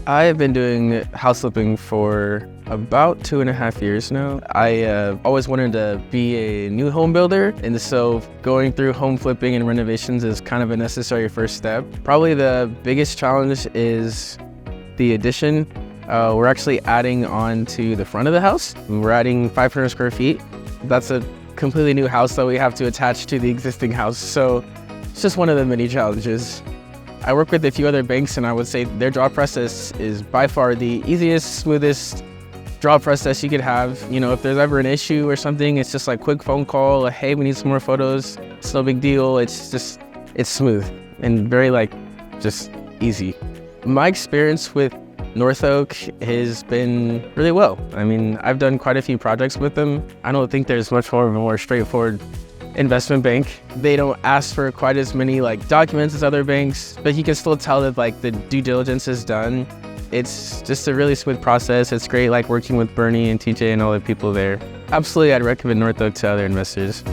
I have been doing house flipping for about 2.5 years now. I always wanted to be a new home builder, and so going through home flipping and renovations is kind of a necessary first step. Probably the biggest challenge is the addition. We're actually adding on to the front of the house. We're adding 500 square feet. That's a completely new house that we have to attach to the existing house, so it's just one of the many challenges. I work with a few other banks, and I would say their draw process is by far the easiest, smoothest draw process you could have. You know, if there's ever an issue or something, it's just like quick phone call, like, hey, we need some more photos. It's no big deal. It's smooth and very just easy. My experience with North Oak has been really well. I mean, I've done quite a few projects with them. I don't think there's much more of a more straightforward investment bank. They don't ask for quite as many documents as other banks, but you can still tell that the due diligence is done. It's just a really smooth process. It's great working with Bernie and TJ and all the people there. Absolutely, I'd recommend North Oak to other investors.